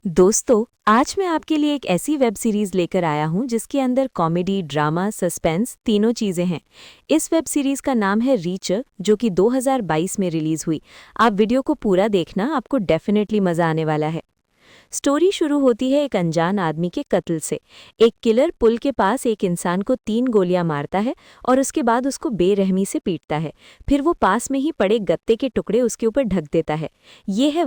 दोस्तों, आज मैं आपके लिए एक ऐसी वेब सीरीज लेकर आया हूं जिसके अंदर कॉमेडी, ड्रामा, सस्पेंस तीनों चीजें हैं। इस वेब सीरीज का नाम है रीचर, जो कि 2022 में रिलीज हुई। आप वीडियो को पूरा देखना, आपको डेफिनेटली मजा आने वाला है। स्टोरी शुरू होती है एक अनजान आदमी के कत्ल से। एक किलर पुल के पास एक इंसान को 3 गोलियां मारता है और उसके बाद उसको बेरहमी से पीटता है। फिर वो पास में ही पड़े गत्ते के टुकड़े उसके ऊपर ढक देता है। ये है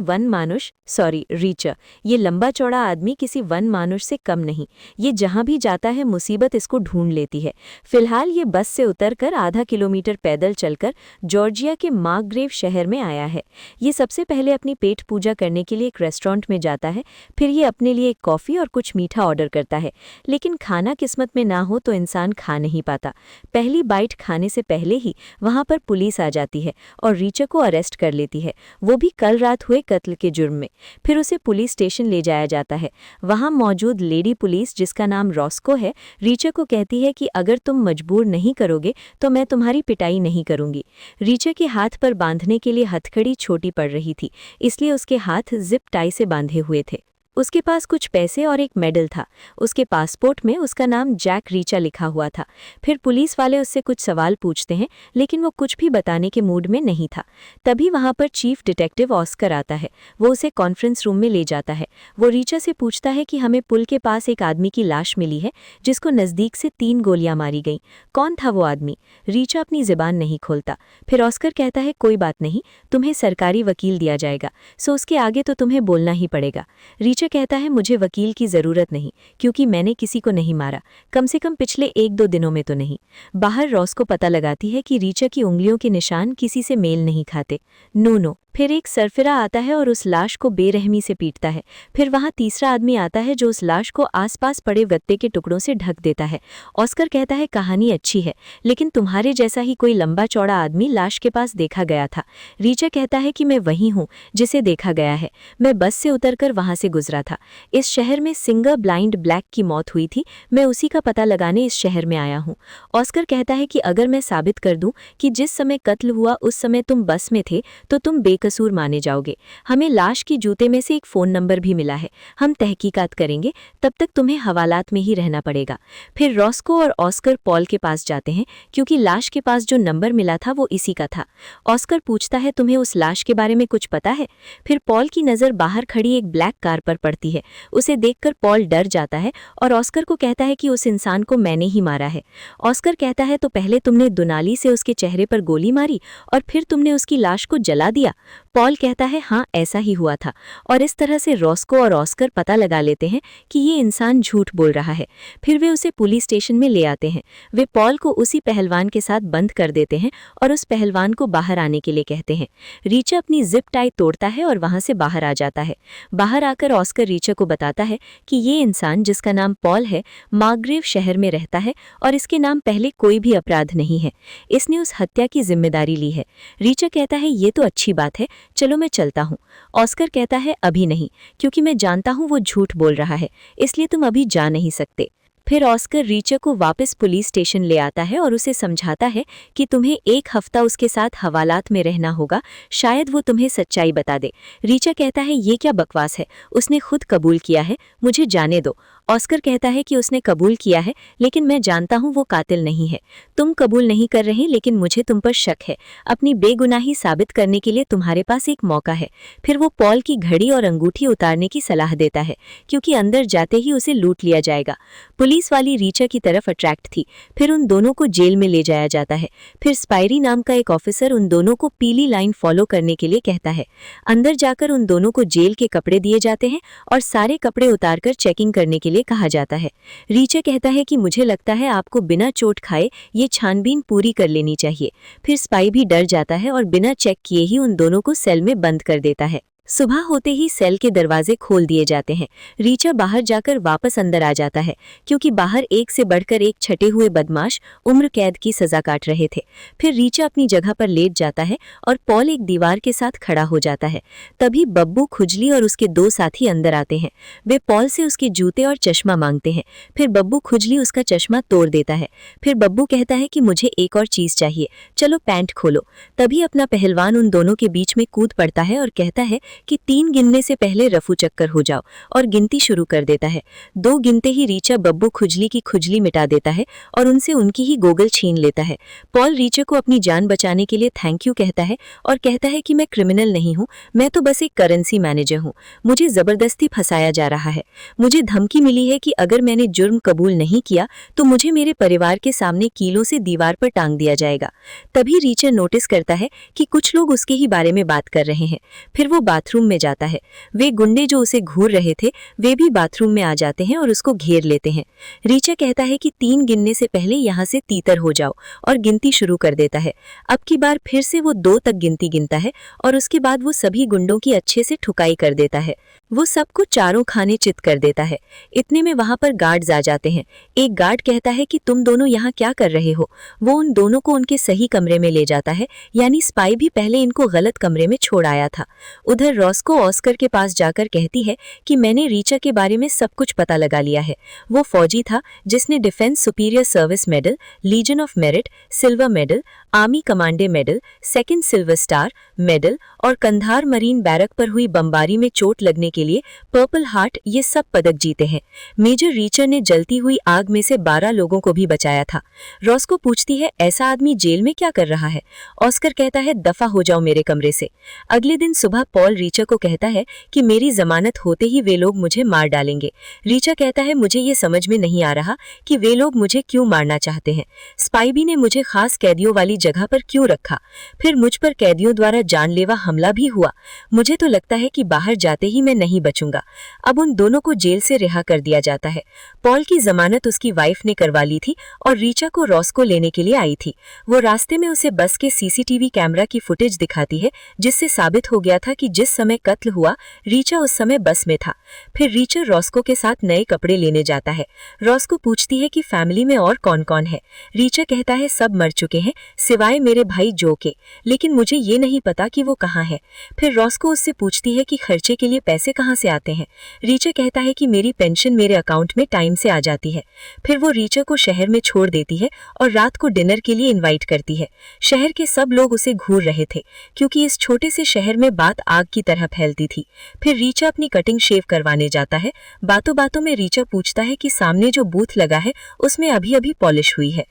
रीचर। ये लंबा चौड़ा आदमी किसी वन मानुष से कम नहीं। ये जहां भी जाता है मुसीबत इसको ढूंढ लेती है। फिलहाल ये बस से उतरकर आधा किलोमीटर पैदल चलकर जॉर्जिया के मार्कग्रेव शहर में आया है। ये सबसे पहले अपनी पेट पूजा करने के लिए एक रेस्टोरेंट में जाता है। फिर ये अपने लिए एक कॉफ़ी और कुछ मीठा ऑर्डर करता है, लेकिन खाना किस्मत में ना हो तो इंसान खा नहीं पाता। पहली बाइट खाने से पहले ही वहां पर पुलिस आ जाती है और रीचर को अरेस्ट कर लेती है, वो भी कल रात हुए कत्ल के जुर्म में। फिर उसे पुलिस स्टेशन ले जाया जाता है। वहां मौजूद लेडी पुलिस, जिसका नाम रॉस्को है, रीचर को कहती है कि अगर तुम मजबूर नहीं करोगे तो मैं तुम्हारी पिटाई नहीं करूंगी। रीचर के हाथ पर बांधने के लिए हथकड़ी छोटी पड़ रही थी, इसलिए उसके हाथ जिप टाई से बांधे हुए थे। उसके पास कुछ पैसे और एक मेडल था। उसके पासपोर्ट में उसका नाम जैक रीचा लिखा हुआ था। फिर पुलिस वाले उससे कुछ सवाल पूछते हैं, लेकिन वो कुछ भी बताने के मूड में नहीं था। तभी वहां पर चीफ डिटेक्टिव ऑस्कर आता है। वो उसे कॉन्फ्रेंस रूम में ले जाता है। वो रीचा से पूछता है कि हमें पुल के पास एक आदमी की लाश मिली है जिसको नज़दीक से 3 गोलियां मारी गईं। कौन था वो आदमी? रीचा अपनी ज़बान नहीं खोलता। फिर ऑस्कर कहता है, कोई बात नहीं, तुम्हें सरकारी वकील दिया जाएगा, सो उसके आगे तो तुम्हें बोलना ही पड़ेगा। रीचा कहता है, मुझे वकील की जरूरत नहीं, क्योंकि मैंने किसी को नहीं मारा, कम से कम पिछले 1-2 दिनों में तो नहीं। बाहर रॉस को पता लगाती है कि रीचा की उंगलियों के निशान किसी से मेल नहीं खाते। नो। फिर एक सरफिरा आता है और उस लाश को बेरहमी से पीटता है। फिर वहां तीसरा आदमी आता है जो उस लाश को आसपास पड़े गत्ते के टुकड़ों से ढक देता है। ऑस्कर कहता है, कहानी अच्छी है, लेकिन तुम्हारे जैसा ही कोई लंबा चौड़ा आदमी लाश के पास देखा गया था। रीचा कहता है कि मैं वही हूँ जिसे देखा गया है। मैं बस से उतरकर वहां से गुजरा था। इस शहर में सिंगर ब्लाइंड ब्लैक की मौत हुई थी। मैं उसी का पता लगाने इस शहर में आया हूँ। ऑस्कर कहता है कि अगर मैं साबित कर दूं कि जिस समय कत्ल हुआ उस समय तुम बस में थे तो तुम बेकसूर माने जाओगे। हमें लाश की जूते में से एक फ़ोन नंबर भी मिला है। हम तहकीकात करेंगे, तब तक तुम्हें हवालात में ही रहना पड़ेगा। फिर रॉस्को और ऑस्कर पॉल के पास जाते हैं, क्योंकि लाश के पास जो नंबर मिला था वो इसी का था। ऑस्कर पूछता है, तुम्हें उस लाश के बारे में कुछ पता है? फिर पॉल की नज़र बाहर खड़ी एक ब्लैक कार पर पड़ती है। उसे देखकर पॉल डर जाता है और ऑस्कर को कहता है कि उस इंसान को मैंने ही मारा है। ऑस्कर कहता है, तो पहले तुमने दुनाली से उसके चेहरे पर गोली मारी और फिर तुमने उसकी लाश को जला दिया? पॉल कहता है, हाँ, ऐसा ही हुआ था। और इस तरह से रॉस्को और ऑस्कर पता लगा लेते हैं कि ये इंसान झूठ बोल रहा है। फिर वे उसे पुलिस स्टेशन में ले आते हैं। वे पॉल को उसी पहलवान के साथ बंद कर देते हैं और उस पहलवान को बाहर आने के लिए कहते हैं। रीचा अपनी जिप टाई तोड़ता है और वहां से बाहर आ जाता है। बाहर आकर ऑस्कर रीचा को बताता है कि ये इंसान, जिसका नाम पॉल है, मार्कग्रेव शहर में रहता है और इसके नाम पहले कोई भी अपराध नहीं है। इसने उस हत्या की जिम्मेदारी ली है। रीचा कहता है, ये तो अच्छी बात है, चलो मैं चलता हूँ। ऑस्कर कहता है, अभी नहीं, क्योंकि मैं जानता हूँ वो झूठ बोल रहा है, इसलिए तुम अभी जा नहीं सकते। फिर ऑस्कर रीचा को वापस पुलिस स्टेशन ले आता है और उसे समझाता है कि तुम्हें 1 हफ्ता उसके साथ हवालात में रहना होगा, शायद वो तुम्हें सच्चाई बता दे। रीचा कहता है, ये क्या बकवास है, उसने खुद कबूल किया है, मुझे जाने दो। ऑस्कर कहता है कि उसने कबूल किया है, लेकिन मैं जानता हूँ वो कातिल नहीं है। तुम कबूल नहीं कर रहे, लेकिन मुझे तुम पर शक है। अपनी बेगुनाही साबित करने के लिए तुम्हारे पास एक मौका है। फिर वो पॉल की घड़ी और अंगूठी उतारने की सलाह देता है, क्योंकि अंदर जाते ही उसे लूट लिया जाएगा। पुलिस वाली रीचा की तरफ अट्रैक्ट थी। फिर उन दोनों को जेल में ले जाया जाता है। फिर स्पायरी नाम का एक ऑफिसर उन दोनों को पीली लाइन फॉलो करने के लिए कहता है। अंदर जाकर उन दोनों को जेल के कपड़े दिए जाते हैं और सारे कपड़े उतारकर चेकिंग करने के लिए कहा जाता है। रीचा कहता है कि मुझे लगता है आपको बिना चोट खाए ये छानबीन पूरी कर लेनी चाहिए। फिर स्पाई भी डर जाता है और बिना चेक किए ही उन दोनों को सेल में बंद कर देता है। सुबह होते ही सेल के दरवाजे खोल दिए जाते हैं। रीचा बाहर जाकर वापस अंदर आ जाता है, क्योंकि बाहर एक से बढ़कर एक छटे हुए बदमाश उम्र कैद की सजा काट रहे थे। फिर रीचा अपनी जगह पर लेट जाता है और पॉल एक दीवार के साथ खड़ा हो जाता है। तभी बब्बू, खुजली और उसके 2 साथी अंदर आते हैं। वे पॉल से उसके जूते और चश्मा मांगते हैं। फिर बब्बू खुजली उसका चश्मा तोड़ देता है। फिर बब्बू कहता है कि मुझे एक और चीज चाहिए, चलो पैंट खोलो। तभी अपना पहलवान उन दोनों के बीच में कूद पड़ता है और कहता है कि 3 गिनने से पहले रफू चक्कर हो जाओ और गिनती शुरू कर देता है। 2 गिनते ही रीचा बब्बू खुजली की खुजली मिटा देता है और उनसे उनकी ही गोगल छीन लेता है। पॉल रीचा को अपनी जान बचाने के लिए थैंक यू कहता है और कहता है कि मैं क्रिमिनल नहीं हूँ, मैं तो बस एक करेंसी मैनेजर हूँ, मुझे जबरदस्ती फंसाया जा रहा है। मुझे धमकी मिली है कि अगर मैंने जुर्म कबूल नहीं किया तो मुझे मेरे परिवार के सामने कीलों से दीवार पर टांग दिया जाएगा। तभी रीचर नोटिस करता है कि कुछ लोग उसके ही बारे में बात कर रहे हैं। फिर वो बाथरूम में जाता है। वे गुंडे जो उसे घूर रहे थे वे भी बाथरूम में आ जाते हैं और उसको घेर लेते हैं। रीचर कहता है कि 3 गिनने से पहले यहाँ से तीतर हो जाओ और गिनती शुरू कर देता है। अब की बार फिर से वो 2 तक गिनती गिनता है और उसके बाद वो सभी गुंडों की अच्छे से ठुकाई कर देता है। वो सबको चारों खाने चित कर देता है। इतने में वहां पर गार्ड्स आ जाते हैं। एक गार्ड कहता है कि तुम दोनों यहाँ क्या कर रहे हो। वो उन दोनों को उनके सही कमरे में ले जाता है, यानी स्पाई भी पहले इनको गलत कमरे में छोड़ आया था। उधर रॉस्को ऑस्कर के पास जाकर कहती है कि मैंने रीचा के बारे में सब कुछ पता लगा लिया है। वो फौजी था जिसने defence superior service medal, legion of merit, silver medal, army commendation medal, second silver star medal और कंधार मरीन बैरक पर हुई बमबारी में चोट लगने के लिए पर्पल हार्ट ये सब पदक जीते हैं। मेजर रीचर ने जलती हुई आग में से 12 लोगों को भी बचाया था। रॉस्को पूछती है ऐसा आदमी जेल में क्या कर रहा है। ऑस्कर कहता है दफा हो जाओ मेरे कमरे से। अगले दिन सुबह पॉल रीचर को कहता है कि मेरी जमानत होते ही वे लोग मुझे मार डालेंगे। रीचर कहता है मुझे ये समझ में नहीं आ रहा कि वे लोग मुझे क्यों मारना चाहते हैं। स्पाइबी ने मुझे खास कैदियों वाली जगह पर क्यों रखा। फिर मुझ पर कैदियों द्वारा जानलेवा हमला भी हुआ। मुझे तो लगता है कि बाहर जाते ही मैं नहीं बचूंगा। अब उन दोनों को जेल से रिहा कर दिया जाता है। पॉल की जमानत उसकी वाइफ ने करवा ली थी और रीचा को रॉस्को लेने के लिए आई थी। वो रास्ते में उसे बस के सीसीटीवी कैमरा की फुटेज दिखाती है जिससे साबित हो गया था कि जिस समय कत्ल हुआ रीचा उस समय बस में था। फिर रीचा रॉस्को के साथ नए कपड़े लेने जाता है। रॉस्को पूछती है कि फैमिली में और कौन कौन है। रीचा कहता है सब मर चुके हैं सिवाय मेरे भाई जो के, लेकिन मुझे ये नहीं पता कि वो कहाँ है। फिर रॉस्को उससे पूछती है कि खर्चे के लिए पैसे कहाँ से आते हैं। रीचा कहता है कि मेरी पेंशन मेरे अकाउंट में टाइम से आ जाती है। फिर वो रीचा को शहर में छोड़ देती है और रात को डिनर के लिए इनवाइट करती है। शहर के सब लोग उसे घूर रहे थे क्योंकि इस छोटे से शहर में बात आग की तरह फैलती थी। फिर रीचा अपनी कटिंग शेव करवाने जाता है। बातों बातों में रीचा पूछता है कि सामने जो बूथ लगा है उसमें अभी अभी पॉलिश हुई है।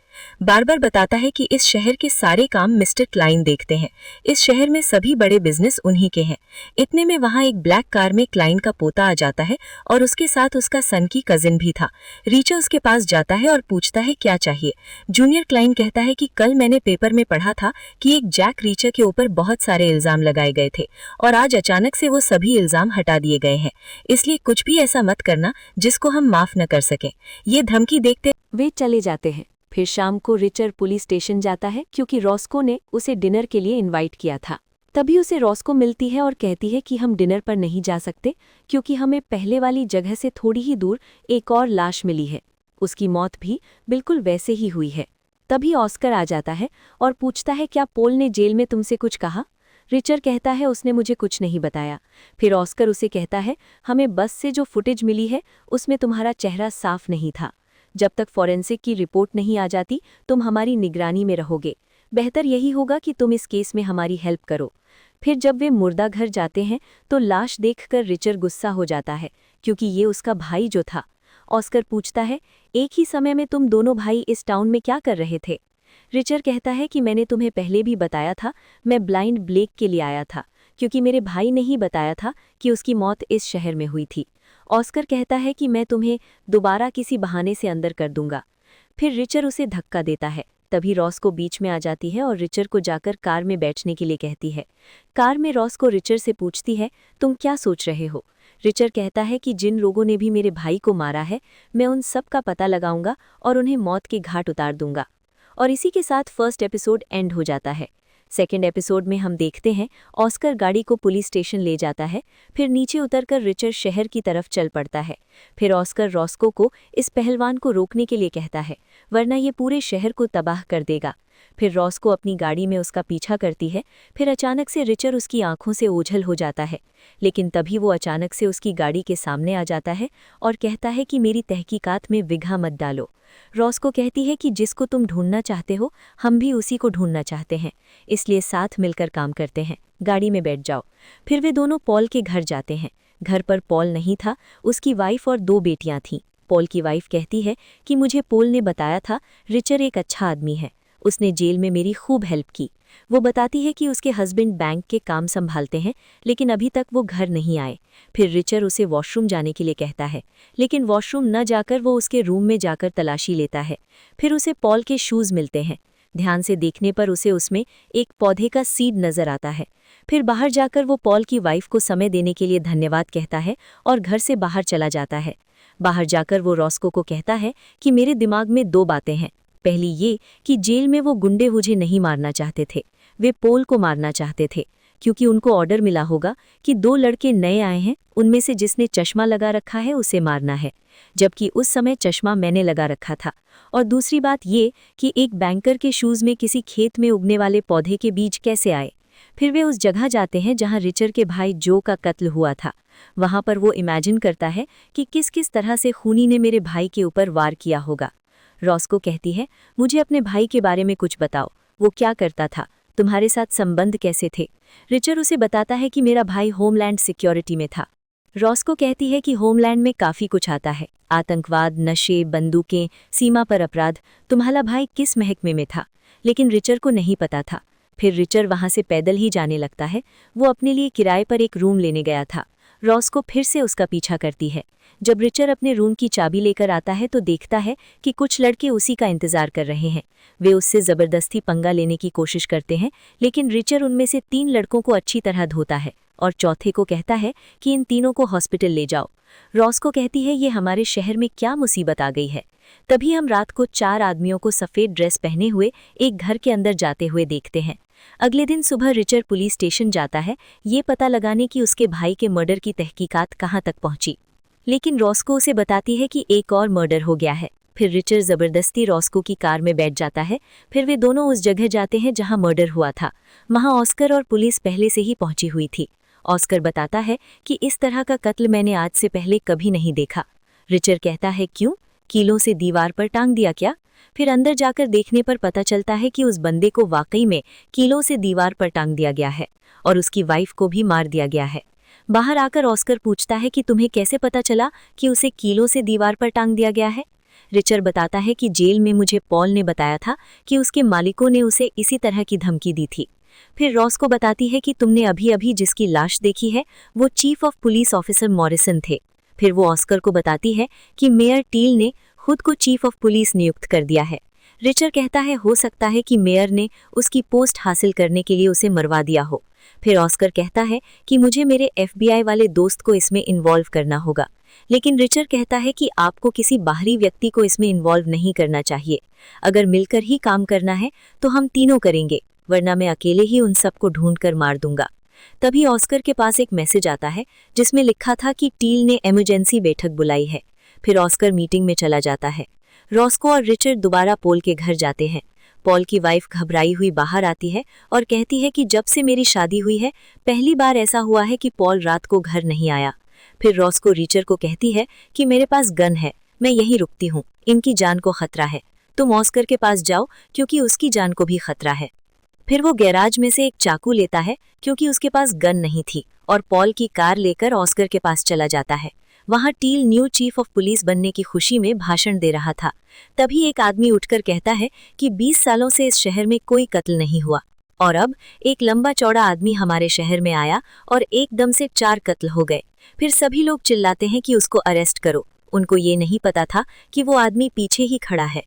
बार बार बताता है कि इस शहर के सारे काम मिस्टर क्लाइन देखते हैं। इस शहर में सभी बड़े बिजनेस उन्हीं के हैं। इतने में वहाँ एक ब्लैक कार में क्लाइन का पोता आ जाता है और उसके साथ उसका सन की कजिन भी था। रीचा उसके पास जाता है और पूछता है क्या चाहिए। जूनियर क्लाइन कहता है कि कल मैंने पेपर में पढ़ा था कि एक जैक रीचा के ऊपर बहुत सारे इल्जाम लगाए गए थे और आज अचानक से वो सभी इल्जाम हटा दिए गए हैं, इसलिए कुछ भी ऐसा मत करना जिसको हम माफ न कर सकें। ये धमकी देखते वे चले जाते हैं। फिर शाम को रिचर पुलिस स्टेशन जाता है क्योंकि रॉस्को ने उसे डिनर के लिए इनवाइट किया था। तभी उसे रॉस्को मिलती है और कहती है कि हम डिनर पर नहीं जा सकते क्योंकि हमें पहले वाली जगह से थोड़ी ही दूर एक और लाश मिली है। उसकी मौत भी बिल्कुल वैसे ही हुई है। तभी ऑस्कर आ जाता है और पूछता है क्या पोल ने जेल में तुमसे कुछ कहा। रिचर कहता है उसने मुझे कुछ नहीं बताया। फिर ऑस्कर उसे कहता है हमें बस से जो फुटेज मिली है उसमें तुम्हारा चेहरा साफ नहीं था। जब तक फॉरेंसिक की रिपोर्ट नहीं आ जाती तुम हमारी निगरानी में रहोगे। बेहतर यही होगा कि तुम इस केस में हमारी हेल्प करो। फिर जब वे मुर्दा घर जाते हैं तो लाश देखकर रिचर गुस्सा हो जाता है क्योंकि ये उसका भाई जो था। ऑस्कर पूछता है एक ही समय में तुम दोनों भाई इस टाउन में क्या कर रहे थे। रिचर कहता है कि मैंने तुम्हें पहले भी बताया था मैं ब्लाइंड ब्लेक के लिए आया था क्योंकि मेरे भाई ने ही बताया था कि उसकी मौत इस शहर में हुई थी। ऑस्कर कहता है कि मैं तुम्हें दोबारा किसी बहाने से अंदर कर दूंगा। फिर रिचर उसे धक्का देता है। तभी रॉस्को बीच में आ जाती है और रिचर को जाकर कार में बैठने के लिए कहती है। कार में रॉस्को रिचर से पूछती है तुम क्या सोच रहे हो। रिचर कहता है कि जिन लोगों ने भी मेरे भाई को मारा है मैं उन सब का पता लगाऊंगा और उन्हें मौत के घाट उतार दूंगा। और इसी के साथ फर्स्ट एपिसोड एंड हो जाता है। सेकेंड एपिसोड में हम देखते हैं ऑस्कर गाड़ी को पुलिस स्टेशन ले जाता है। फिर नीचे उतरकर रिचर शहर की तरफ चल पड़ता है। फिर ऑस्कर रॉस्को को इस पहलवान को रोकने के लिए कहता है वरना ये पूरे शहर को तबाह कर देगा। फिर रॉस्को अपनी गाड़ी में उसका पीछा करती है। फिर अचानक से रिचर उसकी आंखों से ओझल हो जाता है, लेकिन तभी वो अचानक से उसकी गाड़ी के सामने आ जाता है और कहता है कि मेरी तहकीकात में विघा मत डालो। रॉस्को कहती है कि जिसको तुम ढूंढना चाहते हो हम भी उसी को ढूंढना चाहते हैं, इसलिए साथ मिलकर काम करते हैं, गाड़ी में बैठ जाओ। फिर वे दोनों पॉल के घर जाते हैं। घर पर पॉल नहीं था, उसकी वाइफ और 2 बेटियां थीं। पॉल की वाइफ कहती है कि मुझे पॉल ने बताया था रिचर एक अच्छा आदमी है, उसने जेल में मेरी खूब हेल्प की। वो बताती है कि उसके हस्बैंड बैंक के काम संभालते हैं, लेकिन अभी तक वो घर नहीं आए। फिर रिचर उसे वॉशरूम जाने के लिए कहता है, लेकिन वॉशरूम न जाकर वो उसके रूम में जाकर तलाशी लेता है। फिर उसे पॉल के शूज़ मिलते हैं। ध्यान से देखने पर उसे उसमें एक पौधे का सीड नजर आता है। फिर बाहर जाकर वो पॉल की वाइफ को समय देने के लिए धन्यवाद कहता है और घर से बाहर चला जाता है। बाहर जाकर वो रॉस्को को कहता है कि मेरे दिमाग में 2 बातें हैं। पहली ये कि जेल में वो गुंडे मुझे नहीं मारना चाहते थे, वे पॉल को मारना चाहते थे, क्योंकि उनको ऑर्डर मिला होगा कि 2 लड़के नए आए हैं, उनमें से जिसने चश्मा लगा रखा है उसे मारना है, जबकि उस समय चश्मा मैंने लगा रखा था। और दूसरी बात ये कि एक बैंकर के शूज़ में किसी खेत में उगने वाले पौधे के बीज कैसे आए। फिर वे उस जगह जाते हैं जहां रिचर के भाई जो का कत्ल हुआ था। वहां पर वो इमेजिन करता है कि किस किस तरह से खूनी ने मेरे भाई के ऊपर वार किया होगा। रॉस्को कहती है, मुझे अपने भाई के बारे में कुछ बताओ, वो क्या करता था, तुम्हारे साथ संबंध कैसे थे। रिचर उसे बताता है कि मेरा भाई होमलैंड सिक्योरिटी में था। रॉस्को कहती है कि होमलैंड में काफ़ी कुछ आता है, आतंकवाद, नशे, बंदूकें, सीमा पर अपराध। तुम्हारा भाई किस महकमे में था? लेकिन रिचर को नहीं पता था। फिर रिचर वहां से पैदल ही जाने लगता है। वो अपने लिए किराए पर एक रूम लेने गया था। रॉस्को फिर से उसका पीछा करती है। जब रिचर अपने रूम की चाबी लेकर आता है तो देखता है कि कुछ लड़के उसी का इंतजार कर रहे हैं। वे उससे ज़बरदस्ती पंगा लेने की कोशिश करते हैं, लेकिन रिचर उनमें से 3 लड़कों को अच्छी तरह धोता है और चौथे को कहता है कि इन तीनों को हॉस्पिटल ले जाओ। रॉस्को कहती है, ये हमारे शहर में क्या मुसीबत आ गई है। तभी हम रात को 4 आदमियों को सफ़ेद ड्रेस पहने हुए एक घर के अंदर जाते हुए देखते हैं। अगले दिन सुबह रिचर पुलिस स्टेशन जाता है, ये पता लगाने कि उसके भाई के मर्डर की तहकीकात कहाँ तक पहुंची। लेकिन रॉस्को उसे बताती है कि एक और मर्डर हो गया है। फिर रिचर ज़बरदस्ती रॉस्को की कार में बैठ जाता है। फिर वे दोनों उस जगह जाते हैं जहां मर्डर हुआ था। वहां ऑस्कर और पुलिस पहले से ही पहुंची हुई थी। ऑस्कर बताता है कि इस तरह का कत्ल मैंने आज से पहले कभी नहीं देखा। रिचर कहता है, क्यों, कीलों से दीवार पर टांग दिया क्या? फिर अंदर जाकर देखने पर पता चलता है कि उस बंदे को वाकई में कीलों से दीवार पर टांग दिया गया है और उसकी वाइफ को भी मार दिया गया है। बाहर आकर ऑस्कर पूछता है कि तुम्हें कैसे पता चला कि उसे कीलों से दीवार पर टांग दिया गया है? रिचर बताता है कि जेल में मुझे पॉल ने बताया था कि उसके मालिकों ने उसे इसी तरह की धमकी दी थी। फिर रॉस्को बताती है कि तुमने अभी अभी जिसकी लाश देखी है वो chief of police officer Morrison थे। फिर वो ऑस्कर को बताती है कि मेयर टील ने खुद को चीफ ऑफ पुलिस नियुक्त कर दिया है। रिचर कहता है, हो सकता है कि मेयर ने उसकी पोस्ट हासिल करने के लिए उसे मरवा दिया हो। फिर ऑस्कर कहता है कि मुझे मेरे FBI वाले दोस्त को इसमें इन्वॉल्व करना होगा। लेकिन रिचर कहता है कि आपको किसी बाहरी व्यक्ति को इसमें इन्वॉल्व नहीं करना चाहिए। अगर मिलकर ही काम करना है तो हम तीनों करेंगे, वरना मैं अकेले ही उन सबको ढूंढकर मार दूंगा। तभी ऑस्कर के पास एक मैसेज आता है जिसमें लिखा था कि टील ने इमरजेंसी बैठक बुलाई है। फिर ऑस्कर मीटिंग में चला जाता है। रॉस्को और रिचर दोबारा पॉल के घर जाते हैं। पॉल की वाइफ घबराई हुई बाहर आती है और कहती है कि जब से मेरी शादी हुई है पहली बार ऐसा हुआ है कि पॉल रात को घर नहीं आया। फिर रॉस्को रिचर को कहती है कि मेरे पास गन है, मैं यहीं रुकती हूँ, इनकी जान को खतरा है, तुम ऑस्कर के पास जाओ क्योंकि उसकी जान को भी खतरा है। फिर वो गैराज में से एक चाकू लेता है क्योंकि उसके पास गन नहीं थी और पॉल की कार लेकर ऑस्कर के पास चला जाता है। वहां Teal new chief of police बनने की खुशी में भाषण दे रहा था। तभी एक आदमी उठकर कहता है कि 20 सालों से इस शहर में कोई कत्ल नहीं हुआ और अब एक लंबा चौड़ा आदमी हमारे शहर में आया और एकदम से 4 कत्ल हो गए। फिर सभी लोग चिल्लाते हैं कि उसको अरेस्ट करो। उनको ये नहीं पता था कि वो आदमी पीछे ही खड़ा है।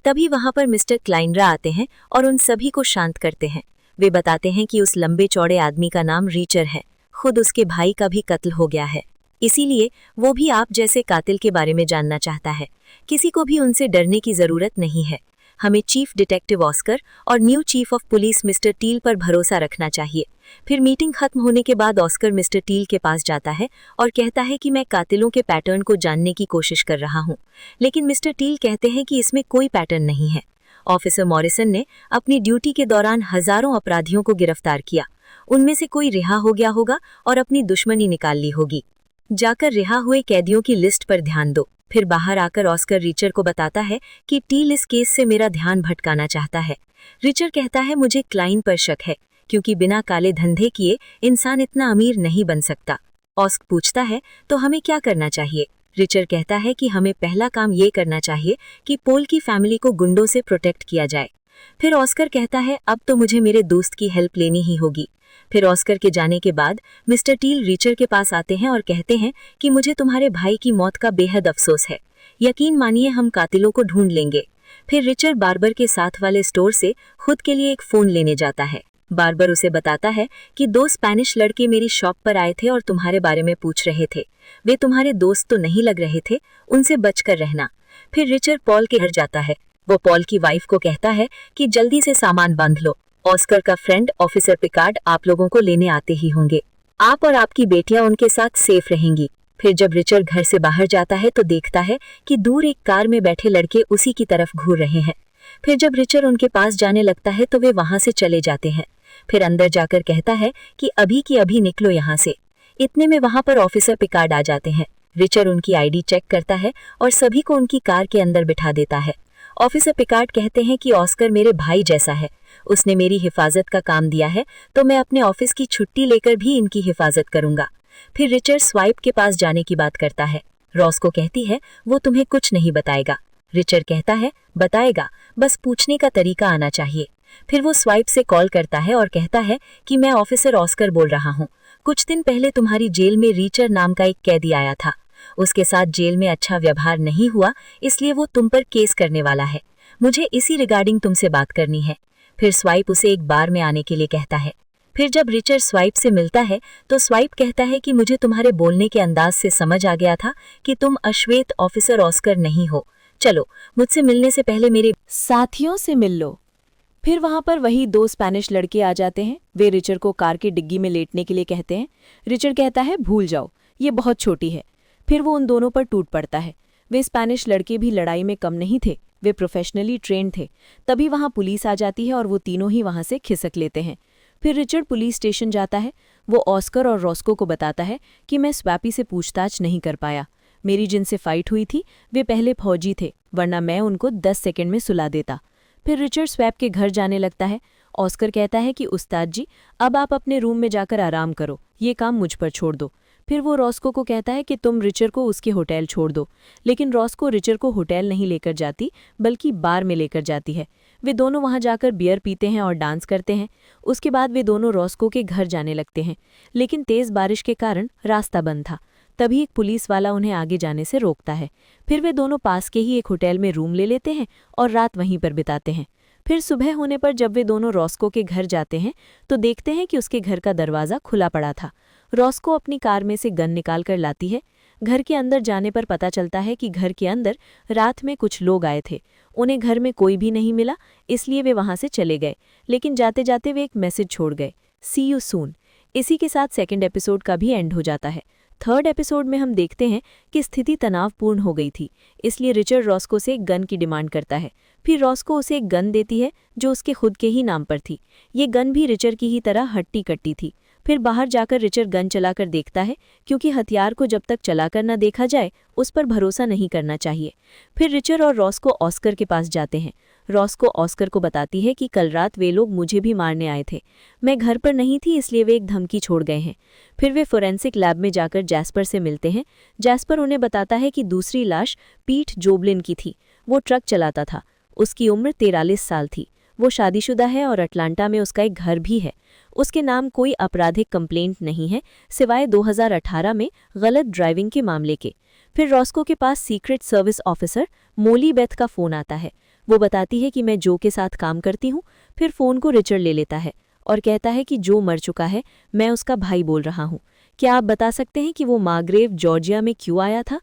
तभी वहां पर मिस्टर क्लाइनरा आते हैं और उन सभी को शांत करते हैं। वे बताते हैं कि उस लंबे चौड़े आदमी का नाम रीचर है, खुद उसके भाई का भी कत्ल हो गया है, इसीलिए वो भी आप जैसे कातिल के बारे में जानना चाहता है। किसी को भी उनसे डरने की जरूरत नहीं है। हमें चीफ डिटेक्टिव ऑस्कर और new chief of police mister Teal पर भरोसा रखना चाहिए। फिर मीटिंग खत्म होने के बाद ऑस्कर मिस्टर टील के पास जाता है और कहता है कि मैं कातिलों के पैटर्न को जानने की कोशिश कर रहा हूँ। लेकिन मिस्टर टील कहते हैं कि इसमें कोई पैटर्न नहीं है। ऑफिसर मॉरिसन ने अपनी ड्यूटी के दौरान हजारों अपराधियों को गिरफ्तार किया। उनमें से कोई रिहा हो गया होगा और अपनी दुश्मनी निकाल ली होगी। जाकर रिहा हुए कैदियों की लिस्ट पर ध्यान दो। फिर बाहर आकर ऑस्कर रिचर को बताता है कि टील इस केस से मेरा ध्यान भटकाना चाहता है। रिचर कहता है मुझे क्लाइन पर शक है, क्योंकि बिना काले धंधे किए इंसान इतना अमीर नहीं बन सकता। ऑस्क पूछता है तो हमें क्या करना चाहिए। रिचर कहता है कि हमें पहला काम ये करना चाहिए कि पोल की फैमिली को गुंडों से प्रोटेक्ट किया जाए। फिर ऑस्कर कहता है अब तो मुझे मेरे दोस्त की हेल्प लेनी ही होगी। फिर ऑस्कर के जाने के बाद मिस्टर टील रिचर के पास आते हैं और कहते हैं कि मुझे तुम्हारे भाई की मौत का बेहद अफसोस है। यकीन मानिए हम कातिलों को ढूंढ लेंगे। फिर रिचर बार्बर के साथ वाले स्टोर से खुद के लिए एक फोन लेने जाता है। बार्बर उसे बताता है कि 2 स्पेनिश लड़के मेरी शॉप पर आए थे और तुम्हारे बारे में पूछ रहे थे। वे तुम्हारे दोस्त तो नहीं लग रहे थे, उनसे बचकर रहना। फिर रिचर पॉल के घर जाता है। वो पॉल की वाइफ को कहता है कि जल्दी से सामान बांध लो, ऑस्कर का फ्रेंड ऑफिसर पिकार्ड आप लोगों को लेने आते ही होंगे। आप और आपकी बेटियां उनके साथ सेफ रहेंगी। फिर जब रिचर घर से बाहर जाता है तो देखता है कि दूर एक कार में बैठे लड़के उसी की तरफ घूर रहे हैं। फिर जब रिचर उनके पास जाने लगता है तो वे वहां से चले जाते हैं। फिर अंदर जाकर कहता है कि अभी की अभी निकलो यहाँ से। इतने में वहां पर ऑफिसर पिकार्ड आ जाते हैं। रिचर उनकी आईडी चेक करता है और सभी को उनकी कार के अंदर बिठा देता है। ऑफिसर पिकार्ड कहते हैं कि ऑस्कर मेरे भाई जैसा है, उसने मेरी हिफाजत का काम दिया है, तो मैं अपने ऑफिस की छुट्टी लेकर भी इनकी हिफाजत करूंगा। फिर रिचर स्वाइप के पास जाने की बात करता है। रॉस को कहती है वो तुम्हें कुछ नहीं बताएगा। रिचर कहता है बताएगा, बस पूछने का तरीका आना चाहिए। फिर वो स्वाइप से कॉल करता है और कहता है कि मैं ऑफिसर ऑस्कर बोल रहा हूँ। कुछ दिन पहले तुम्हारी जेल में रिचर नाम का एक कैदी आया था। उसके साथ जेल में अच्छा व्यवहार नहीं हुआ, इसलिए वो तुम पर केस करने वाला है। मुझे इसी रिगार्डिंग तुमसे बात करनी है। फिर स्वाइप उसे एक बार में आने के लिए कहता है। फिर जब रिचर स्वाइप से मिलता है तो स्वाइप कहता है कि मुझे तुम्हारे बोलने के अंदाज से समझ आ गया था कि तुम अश्वेत ऑफिसर ऑस्कर नहीं हो। चलो मुझसे मिलने से पहले मेरे साथियों से मिल लो। फिर वहां पर वही 2 स्पेनिश लड़के आ जाते हैं। वे रिचर को कार की डिग्गी में लेटने के लिए कहते हैं। रिचर कहता है भूल जाओ, ये बहुत छोटी है। फिर वो उन दोनों पर टूट पड़ता है। वे स्पेनिश लड़के भी लड़ाई में कम नहीं थे, वे प्रोफेशनली ट्रेंड थे। तभी वहां पुलिस आ जाती है और वो तीनों ही वहां से खिसक लेते हैं। फिर रिचर्ड पुलिस स्टेशन जाता है। वो ऑस्कर और रॉस्को को बताता है कि मैं स्वैपी से पूछताछ नहीं कर पाया। मेरी जिनसे फाइट हुई थी वे पहले फौजी थे, वरना मैं उनको 10 सेकंड में सुला देता। फिर रिचर्ड स्वैप के घर जाने लगता है। ऑस्कर कहता है कि उस्ताद जी अब आप अपने रूम में जाकर आराम करो, ये काम मुझ पर छोड़ दो। फिर वो रॉस्को को कहता है कि तुम रिचर को उसके होटल छोड़ दो, लेकिन रॉस्को रिचर को होटल नहीं लेकर जाती बल्कि बार में लेकर जाती है। वे दोनों वहां जाकर बियर पीते हैं और डांस करते हैं। उसके बाद वे दोनों रॉस्को के घर जाने लगते हैं, लेकिन तेज बारिश के कारण रास्ता बंद था। तभी एक पुलिस वाला उन्हें आगे जाने से रोकता है। फिर वे दोनों पास के ही एक होटल में रूम ले लेते हैं और रात वहीं पर बिताते हैं। फिर सुबह होने पर जब वे दोनों रॉस्को के घर जाते हैं तो देखते हैं कि उसके घर का दरवाज़ा खुला पड़ा था। रॉस्को अपनी कार में से गन निकाल कर लाती है। घर के अंदर जाने पर पता चलता है कि घर के अंदर रात में कुछ लोग आए थे। उन्हें घर में कोई भी नहीं मिला, इसलिए वे वहां से चले गए, लेकिन जाते जाते वे एक मैसेज छोड़ गए, सी यू सून। इसी के साथ 2nd एपिसोड का भी एंड हो जाता है। 3rd एपिसोड में हम देखते हैं कि स्थिति तनावपूर्ण हो गई थी, इसलिए रिचर्ड रॉस्को से एक गन की डिमांड करता है। फिर रॉस्को उसे एक गन देती है जो उसके खुद के ही नाम पर थी। ये गन भी रिचर्ड की ही तरह हट्टी कट्टी थी। फिर बाहर जाकर रिचर्ड गन चलाकर देखता है, क्योंकि हथियार को जब तक चलाकर न देखा जाए उस पर भरोसा नहीं करना चाहिए। फिर रिचर्ड और रॉस्को ऑस्कर के पास जाते हैं। रॉस्को ऑस्कर को बताती है कि कल रात वे लोग मुझे भी मारने आए थे, मैं घर पर नहीं थी इसलिए वे एक धमकी छोड़ गए हैं। फिर वे फोरेंसिक लैब में जाकर जैस्पर से मिलते हैं। जैस्पर उन्हें बताता है कि दूसरी लाश पीट जोबलिन की थी। वो ट्रक चलाता था, उसकी उम्र 43 साल थी। वो शादीशुदा है और अटलांटा में उसका एक घर भी है। उसके नाम कोई आपराधिक कंप्लेंट नहीं है, सिवाय 2018 में गलत ड्राइविंग के मामले के। फिर रॉस्को के पास सीक्रेट सर्विस ऑफिसर मोली बेथ का फ़ोन आता है। वो बताती है कि मैं जो के साथ काम करती हूँ। फिर फ़ोन को रिचर्ड ले लेता है और कहता है कि जो मर चुका है, मैं उसका भाई बोल रहा हूँ। क्या आप बता सकते हैं कि वो माग्रेव जॉर्जिया में क्यों आया था?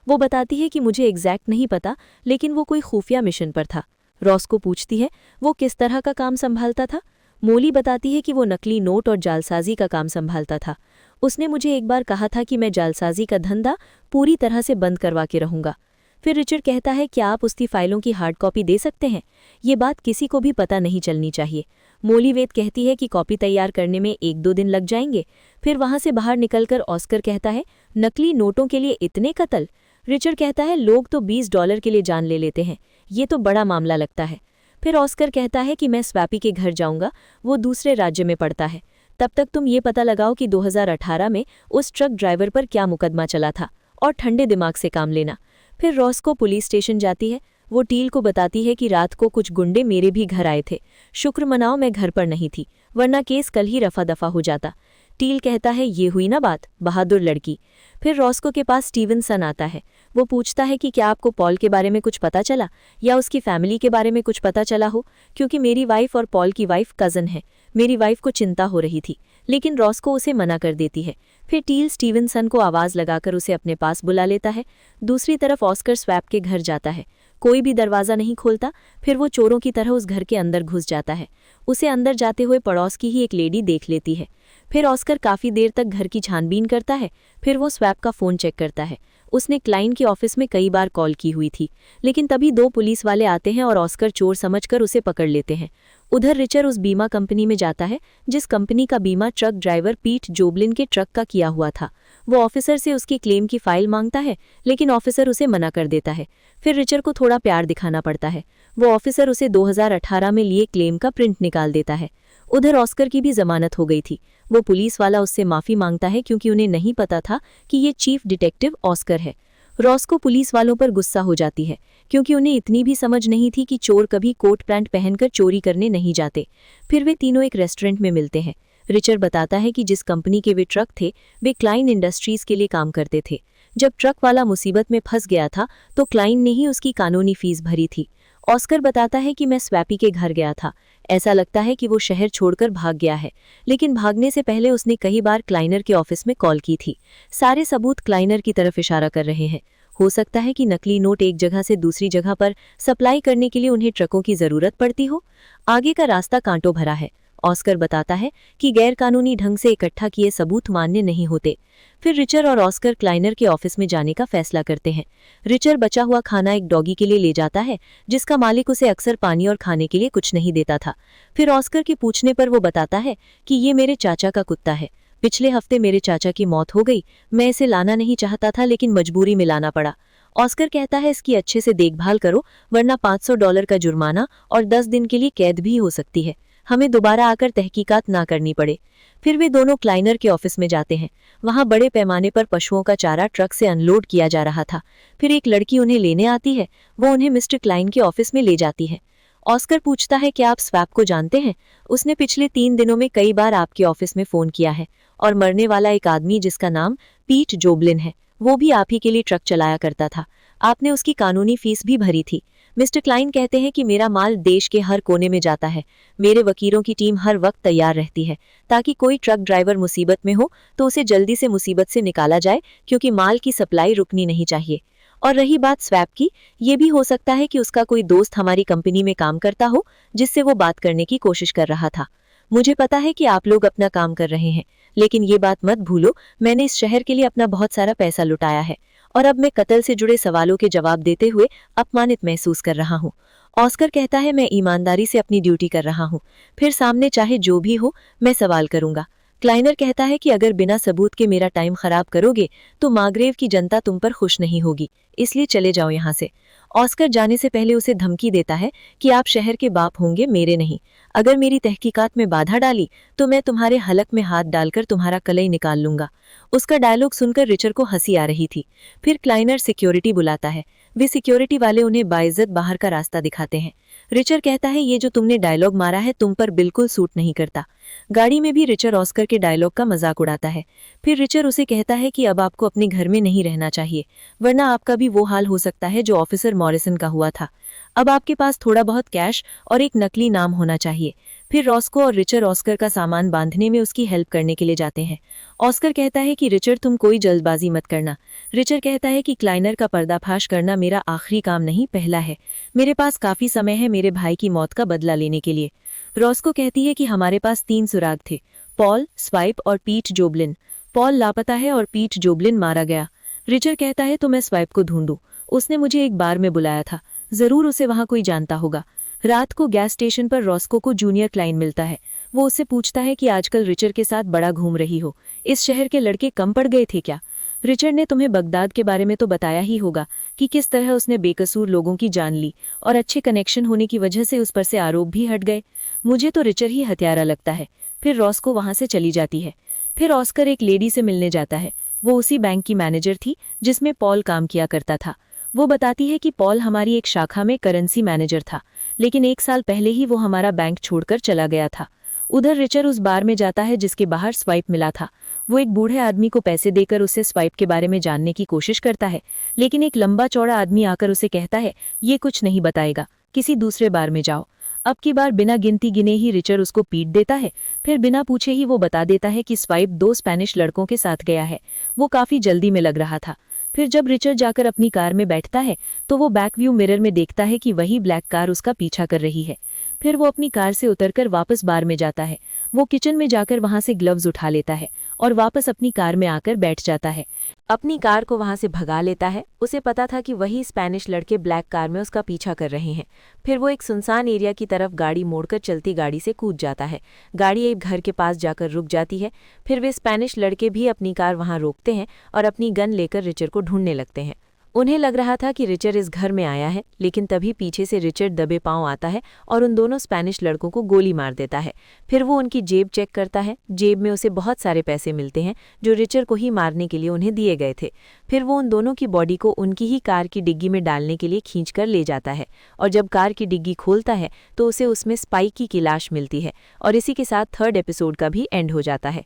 वो बताती है कि मुझे एग्जैक्ट नहीं पता, लेकिन वो कोई खुफिया मिशन पर था। रॉस्को पूछती है वो किस तरह का काम संभालता था। मोली बताती है कि वो नकली नोट और जालसाजी का काम संभालता था। उसने मुझे एक बार कहा था कि मैं जालसाजी का धंधा पूरी तरह से बंद करवा के रहूंगा। फिर रिचर्ड कहता है क्या आप उसकी फाइलों की हार्ड कॉपी दे सकते हैं। ये बात किसी को भी पता नहीं चलनी चाहिए। मोली वेद कहती है कि कॉपी तैयार करने में 1-2 दिन लग जाएंगे। फिर वहां से बाहर निकलकर ऑस्कर कहता है नकली नोटों के लिए इतने कत्ल। रिचर्ड कहता है लोग तो $20 के लिए जान ले लेते हैं, ये तो बड़ा मामला लगता है। फिर ऑस्कर कहता है कि मैं स्वैपी के घर जाऊंगा, वो दूसरे राज्य में पड़ता है। तब तक तुम ये पता लगाओ कि 2018 में उस ट्रक ड्राइवर पर क्या मुकदमा चला था और ठंडे दिमाग से काम लेना। फिर रॉस्को पुलिस स्टेशन जाती है। वो टील को बताती है कि रात को कुछ गुंडे मेरे भी घर आए थे। शुक्र मनाओ मैं घर पर नहीं थी, वरना केस कल ही रफा दफा हो जाता। टील कहता है ये हुई ना बात, बहादुर लड़की। फिर रॉस्को के पास स्टीवनसन आता है। वो पूछता है कि क्या आपको पॉल के बारे में कुछ पता चला या उसकी फैमिली के बारे में कुछ पता चला हो, क्योंकि मेरी वाइफ और पॉल की वाइफ कज़न है। मेरी वाइफ को चिंता हो रही थी, लेकिन रॉस्को उसे मना कर देती है। फिर टील स्टीवनसन को आवाज़ लगाकर उसे अपने पास बुला लेता है। दूसरी तरफ ऑस्कर स्वैप के घर जाता है। कोई भी दरवाज़ा नहीं खोलता। फिर वो चोरों की तरह उस घर के अंदर घुस जाता है। उसे अंदर जाते हुए पड़ोस की ही एक लेडी देख लेती है। फिर ऑस्कर काफ़ी देर तक घर की छानबीन करता है। फिर वो स्वैप का फ़ोन चेक करता है। उसने क्लाइंट के ऑफिस में कई बार कॉल की हुई थी, लेकिन तभी 2 पुलिस वाले आते हैं और ऑस्कर चोर समझकर उसे पकड़ लेते हैं। उधर रिचर्ड उस बीमा कंपनी में जाता है जिस कंपनी का बीमा ट्रक ड्राइवर पीट जोबलिन के ट्रक का किया हुआ था। वो ऑफिसर से उसकी क्लेम की फाइल मांगता है, लेकिन ऑफिसर उसे मना कर देता है। फिर रिचर्ड को थोड़ा प्यार दिखाना पड़ता है। वो ऑफिसर उसे 2018 में लिए क्लेम का प्रिंट निकाल देता है। उधर ऑस्कर की भी जमानत हो गई थी। वो पुलिस वाला उससे माफ़ी मांगता है क्योंकि उन्हें नहीं पता था कि ये चीफ डिटेक्टिव ऑस्कर है। रॉस्को पुलिस वालों पर गुस्सा हो जाती है क्योंकि उन्हें इतनी भी समझ नहीं थी कि चोर कभी कोट पैंट पहनकर चोरी करने नहीं जाते। फिर वे तीनों एक रेस्टोरेंट में मिलते हैं। रिचर्ड बताता है कि जिस कंपनी के वे ट्रक थे वे क्लाइन इंडस्ट्रीज के लिए काम करते थे। जब ट्रक वाला मुसीबत में फंस गया था तो क्लाइन ने ही उसकी कानूनी फीस भरी थी। ऑस्कर बताता है कि मैं स्वैपी के घर गया था। ऐसा लगता है कि वो शहर छोड़कर भाग गया है, लेकिन भागने से पहले उसने कई बार क्लाइनर के ऑफिस में कॉल की थी। सारे सबूत क्लाइनर की तरफ इशारा कर रहे हैं। हो सकता है कि नकली नोट एक जगह से दूसरी जगह पर सप्लाई करने के लिए उन्हें ट्रकों की जरूरत पड़ती हो। आगे का रास्ता कांटों भरा है। ऑस्कर बताता है कि गैरकानूनी ढंग से इकट्ठा किए सबूत मान्य नहीं होते। फिर रिचर्ड और ऑस्कर क्लाइनर के ऑफिस में जाने का फैसला करते हैं। रिचर्ड बचा हुआ खाना एक डॉगी के लिए ले जाता है, जिसका मालिक उसे अक्सर पानी और खाने के लिए कुछ नहीं देता था। फिर ऑस्कर के पूछने पर वो बताता है कि ये मेरे चाचा का कुत्ता है। पिछले हफ्ते मेरे चाचा की मौत हो गई। मैं इसे लाना नहीं चाहता था, लेकिन मजबूरी में लाना पड़ा। ऑस्कर कहता है इसकी अच्छे से देखभाल करो, वरना $500 का जुर्माना और 10 दिन के लिए कैद भी हो सकती है। हमें दोबारा आकर तहकीकात ना करनी पड़े। फिर वे दोनों क्लाइनर के ऑफिस में जाते हैं। वहां बड़े पैमाने पर पशुओं का चारा ट्रक से अनलोड किया जा रहा था। फिर एक लड़की उन्हें लेने आती है। वो उन्हें मिस्टर क्लाइन के ऑफिस में ले जाती है। ऑस्कर पूछता है कि आप स्वैप को जानते हैं? उसने पिछले 3 दिनों में कई बार आपके ऑफिस में फोन किया है, और मरने वाला एक आदमी जिसका नाम पीट जोबलिन है, वो भी आप ही के लिए ट्रक चलाया करता था। आपने उसकी कानूनी फीस भी भरी थी। मिस्टर क्लाइन कहते हैं कि मेरा माल देश के हर कोने में जाता है। मेरे वकीलों की टीम हर वक्त तैयार रहती है ताकि कोई ट्रक ड्राइवर मुसीबत में हो तो उसे जल्दी से मुसीबत से निकाला जाए, क्योंकि माल की सप्लाई रुकनी नहीं चाहिए। और रही बात स्वैप की, ये भी हो सकता है कि उसका कोई दोस्त हमारी कंपनी में काम करता हो जिससे वो बात करने की कोशिश कर रहा था। मुझे पता है कि आप लोग अपना काम कर रहे हैं, लेकिन ये बात मत भूलो मैंने इस शहर के लिए अपना बहुत सारा पैसा लुटाया है, और अब मैं कत्ल से जुड़े सवालों के जवाब देते हुए अपमानित महसूस कर रहा हूँ। ऑस्कर कहता है मैं ईमानदारी से अपनी ड्यूटी कर रहा हूँ, फिर सामने चाहे जो भी हो मैं सवाल करूंगा। क्लाइनर कहता है कि अगर बिना सबूत के मेरा टाइम खराब करोगे तो माग्रेव की जनता तुम पर खुश नहीं होगी, इसलिए चले जाओ यहाँ से। ऑस्कर जाने से पहले उसे धमकी देता है कि आप शहर के बाप होंगे, मेरे नहीं। अगर मेरी तहकीकात में बाधा डाली तो मैं तुम्हारे हलक में हाथ डालकर तुम्हारा कलई निकाल लूंगा। उसका डायलॉग सुनकर रिचर्ड को हंसी आ रही थी। फिर क्लाइनर सिक्योरिटी बुलाता है। वे सिक्योरिटी वाले उन्हें बाइज्जत बाहर का रास्ता दिखाते हैं। रिचर्ड कहता है ये जो तुमने डायलॉग मारा है तुम पर बिल्कुल सूट नहीं करता। गाड़ी में भी रिचर्ड ऑस्कर के डायलॉग का मजाक उड़ाता है। फिर रिचर्ड उसे कहता है कि अब आपको अपने घर में नहीं रहना चाहिए, वरना आपका भी वो हाल हो सकता है जो ऑफिसर मॉरिसन का हुआ था। अब आपके पास थोड़ा बहुत कैश और एक नकली नाम होना चाहिए। फिर रॉस्को और रिचर्ड ऑस्कर का सामान बांधने में उसकी हेल्प करने के लिए जाते हैं। ऑस्कर कहता है कि रिचर्ड तुम कोई जल्दबाजी मत करना। रिचर्ड कहता है कि क्लाइनर का पर्दाफाश करना मेरा आखिरी काम नहीं, पहला है। मेरे पास काफी समय है मेरे भाई की मौत का बदला लेने के लिए। रॉस्को कहती है कि हमारे पास 3 सुराग थे, पॉल, स्वाइप और पीट जोबलिन। पॉल लापता है और पीट जोबलिन मारा गया। रिचर्ड कहता है तो मैं स्वाइप को ढूंढूं। उसने मुझे एक बार में बुलाया था, जरूर उसे वहां कोई जानता होगा। रात को गैस स्टेशन पर रॉस्को को जूनियर क्लाइंट मिलता है। वो उससे पूछता है कि आजकल रिचर्ड के साथ बड़ा घूम रही हो, इस शहर के लड़के कम पड़ गए थे क्या? रिचर्ड ने तुम्हें बगदाद के बारे में तो बताया ही होगा कि किस तरह उसने बेकसूर लोगों की जान ली और अच्छे कनेक्शन होने की वजह से उस पर से आरोप भी हट गए। मुझे तो रिचर्ड ही हत्यारा लगता है। फिर रॉस्को वहां से चली जाती है। फिर ऑस्कर एक लेडी से मिलने जाता है। वो उसी बैंक की मैनेजर थी जिसमें पॉल काम किया करता था। वो बताती है कि पॉल हमारी एक शाखा में करेंसी मैनेजर था, लेकिन 1 साल पहले ही वो हमारा बैंक छोड़कर चला गया था। उधर रिचर्ड उस बार में जाता है जिसके बाहर स्वाइप मिला था। वो एक बूढ़े आदमी को पैसे देकर उससे स्वाइप के बारे में जानने की कोशिश करता है, लेकिन एक लंबा चौड़ा आदमी आकर उसे कहता है ये कुछ नहीं बताएगा, किसी दूसरे बार में जाओ। अब की बार बिना गिनती गिने ही रिचर्ड उसको पीट देता है। फिर बिना पूछे ही वो बता देता है कि स्वाइप 2 स्पेनिश लड़कों के साथ गया है। वो काफी जल्दी में लग रहा था। फिर जब रिचर्ड जाकर अपनी कार में बैठता है तो वो बैक व्यू मिरर में देखता है कि वही ब्लैक कार उसका पीछा कर रही है। फिर वो अपनी कार से उतरकर वापस बार में जाता है। वो किचन में जाकर वहां से ग्लव्स उठा लेता है और वापस अपनी कार में आकर बैठ जाता है। अपनी कार को वहां से भगा लेता है। उसे पता था कि वही स्पेनिश लड़के ब्लैक कार में उसका पीछा कर रहे हैं। फिर वो एक सुनसान एरिया की तरफ गाड़ी मोड़कर चलती गाड़ी से कूद जाता है। गाड़ी एक घर के पास जाकर रुक जाती है। फिर वे स्पेनिश लड़के भी अपनी कार वहां रोकते हैं और अपनी गन लेकर रिचर्ड को ढूंढने लगते हैं। उन्हें लग रहा था कि रिचर्ड इस घर में आया है, लेकिन तभी पीछे से रिचर्ड दबे पांव आता है और उन दोनों स्पेनिश लड़कों को गोली मार देता है। फिर वो उनकी जेब चेक करता है। जेब में उसे बहुत सारे पैसे मिलते हैं जो रिचर्ड को ही मारने के लिए उन्हें दिए गए थे। फिर वो उन दोनों की बॉडी को उनकी ही कार की डिग्गी में डालने के लिए खींचकर ले जाता है और जब कार की डिग्गी खोलता है तो उसे उसमें स्पाइकी की लाश मिलती है और इसी के साथ 3rd एपिसोड का भी एंड हो जाता है।